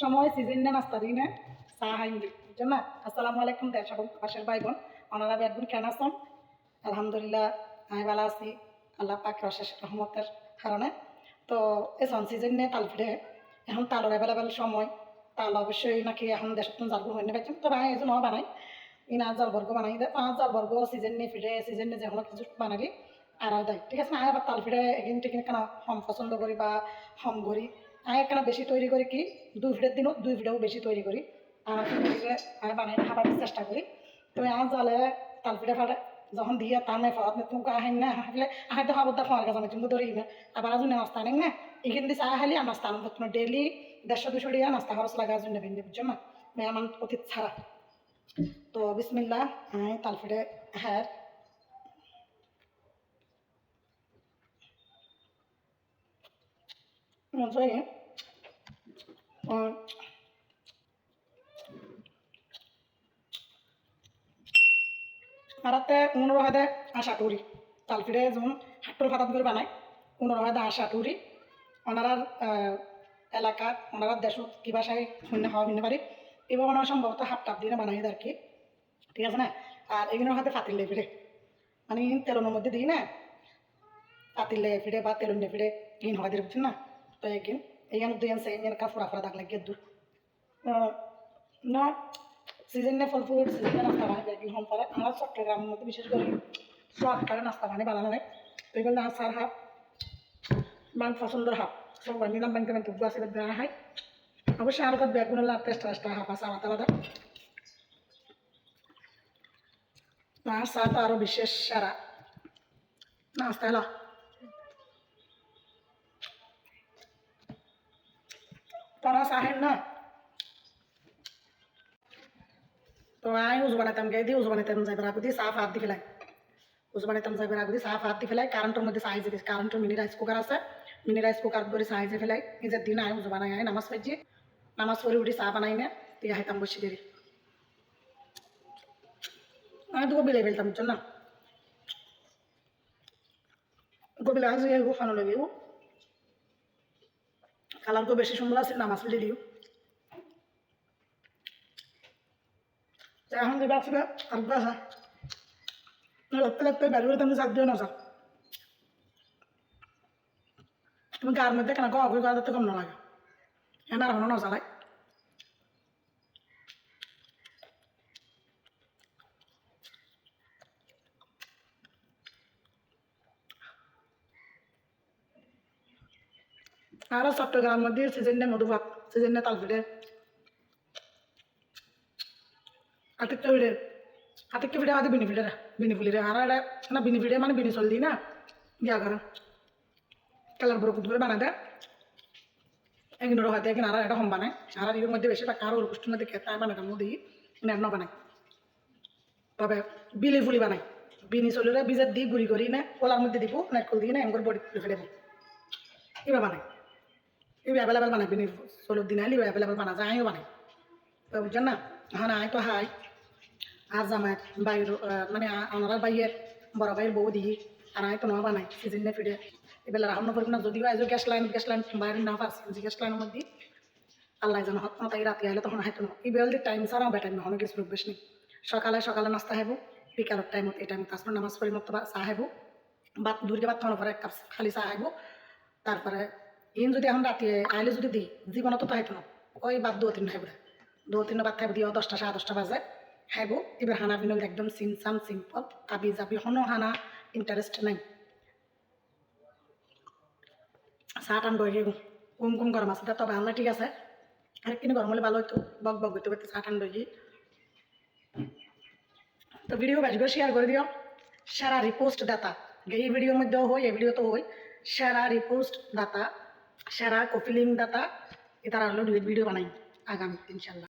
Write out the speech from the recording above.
সময় সিজন না নাস্তা দিই না চা হাইন্দি বুঝছেন না। আসসালামু আলাইকুম দেশ এবং পাশের ভাই বোন ওনারা একদিন কেন আসুন। আলহামদুলিল্লাহ আমি ভালো আছি আল্লাহ পাক অশেষ রহমতের কারণে। তো এই সন সিজন নিয়ে তাল ফিরে এখন তালর অ্যাভেলেবেল সময় তাল অবশ্যই নাকি এখন দেশের জালবো হয়ে পারছেন। তবে আমি এই জন্য বানাই ইনা জলবর্গ বানাই দেয় জলবর্গ সিজন নিয়ে ফিরে সিজন নিয়ে যে কোনো কিছু বানালি আর দেয় ঠিক আছে না। আবার তাল ফিরে এগিন টিকিন কেন হম পছন্দ করি বা হম করি আমি একখানা বেশি তৈরি করি কি দুই ফিটের দিনও দুই ফিটেও বেশি তৈরি করি আর আমি বানাই খাবার চেষ্টা করি। তুমি আমার জালে তাল পিঠে ফাটে যখন দিয়ে তার নাই ফত তুমি আহেন না হাঁটলে আহেন খাবার দা ফোয়ার কাছে কিন্তু ধরি না আবার আজ নাস্তা নেই না এখান দিয়ে চা খালি আর নাস্তা আনন্দ তোমার ডেলি 150-200 টাকা নাস্তা খরচ লাগা জন্য ভেঙে বুঝছো না মেহমান অতীত ছাড়া। তো বিসমিল্লাহ আমি তাল পিঠে হ্যাঁ আরাতে 15 হাতে আশা টুরি তাল ফিরে যেমন হাট্টর ফাটাত করে বানায় 15 হাতে আশা টুরি ওনারার এলাকার ওনারার দেশ কি ভাষায় শূন্য হওয়া শুনতে পারি এবার ওনারা সম্ভবত হাফ টাপ দিয়ে বানাই আর কি ঠিক আছে না। আর এগুলোর হাতে ফাতিলে ফিরে মানে তেলের মধ্যে দিই না পাতিলে ফিরে বা তেলুন ফিরে ইন হওয়া দিয়ে বুঝছেন না। তো একদিন এইখানে দুই আনছে এখানে ফুরা ফুরা দাগ লাগিয়ে দূর না সিজনে ফল ফ্রুট সিজনে নাস্তা বানাই একদিন হম পারে আমরা চট্টগ্রামের মধ্যে বিশেষ করে শর্টকাটে নাস্তা বানাই বানানো হয়। তো এগুলো আসার হাফ মান পছন্দের হাফ সব নিলাম ব্যাংকে ব্যাংকে আছে দেওয়া হয় অবশ্যই আরো কাজ ব্যাগুন হলে টেস্টা হাফ আছে আলাদা আলাদা আর চা তো আরো বিশেষ সেরা নাস্তা এলো তারা চাহেন না। তো আমি উজু বানাইতাম গে দিয়ে উজু বানাইতাম যাইবার আগে দিয়ে সাফ হাত দি ফেলাই উজু বানাইতাম যাইবার আগে দিয়ে সাফ হাত দি ফেলাই কারেন্টের মধ্যে সাইজে দিয়েছি কারেন্টের মিনি রাইস কুকার আছে মিনি রাইস কুকার করে সাইজে ফেলাই নিজের দিন আয় উজু বানাই আয় নামাজ পড়ছি নামাজ পড়ে উঠি চা বানাই না দিয়ে হাইতাম বসে দেরি আমি তো বিলে ফেলতাম বুঝছো না গোবিলে আজ খানো লাগে কালার তো বেশি সুন্দর আছে নামাজ পড়ে দিও এখন যে বাচ্চা আর বাসা লাগতে লাগতে বেড়ে বেড়ে তুমি চাক দিও না চাক তুমি গার মধ্যে কেন গা করে গাড়ি কম না লাগে এখানে আর হনো না চালাই আর চট্টগ্রামের মধ্যে সিজনে মধুভাত সিজনে তালপিঠে আতিকটা পিঠে আতিকটা পিঠে আদি বিনি ফুলিরে আর এটা না বিনি পিঠে মানে বিনি চল দিই না গিয়া করে কালার বড় কুটুরে বানাই দেয় একদিন হয়তো একদিন আর একটা হম বানায় আর এর মধ্যে বেশিরভাগ আরও গোষ্ঠীর মধ্যে খেতে বানাই মধ্যে নেট বানাই তবে বিলি ফুলি বানাই বিনি চলিরে বীজের দিই গুড়ি করি না কলার মধ্যে দিব নারকল দিই না এমন করে বডি ফেলে দেবো এবার বানাই এবার অ্যাভেলেবেল বানাই বিনি চলোর দিন আইলে অ্যাভেলেবেল বানা যায় আমিও বানাই তো বুঝছেন না হ্যাঁ আয় তো হাই আর জামাই বাইর মানে ওনারা বাইয়ের বড় ভাইয়ের বউ দিই আর আয় তো না বানাই সিজন না ফিরে এবার রান্না করবো না যদিও আজ গ্যাস লাইন বাইরে না পারছি গ্যাস লাইনের মধ্যে আল্লাহ যেন হত তাই রাতে আইলে তখন হাইতো না এই বেলদের টাইম ছাড়া বেটাইম না অনেক কিছু অভ্যেস নেই সকালে সকালে নাস্তা খাইব বিকালের টাইমত এই টাইমে তারপর নামাজ পড়ি মতো চা খাইব বাদ দূরকে বাদ থাকার পরে এক কাপ খালি চা খাইব তারপরে ইন যদি এখন রাতে আইলে যদি দিই জীবনত তো হাইতো না ওই বাদ 2-3 খাইব 2-3 বাদ খাইব দিয়ে 10টা 10:30 বাজে খাইব এবার হানা বিনল একদম সিম্পল আবি যাবি হনো হানা ইন্টারেস্ট নাই চা টান বই কুম গরম আছে তবে আল্লাহ ঠিক আছে আরেকদিন গরম হলে ভালো হইতো বক বক হইতে হইতে চা টান বই তো ভিডিও বেশি করে শেয়ার করে দিও সারা রিপোস্ট দাতা এই ভিডিওর মধ্যেও হই এই ভিডিও তো হই সারা রিপোস্ট দাতা সারা কপি লিঙ্ক দাতা এ তারা হলো ভিডিও বানাই আগামী ইনশাল্লাহ।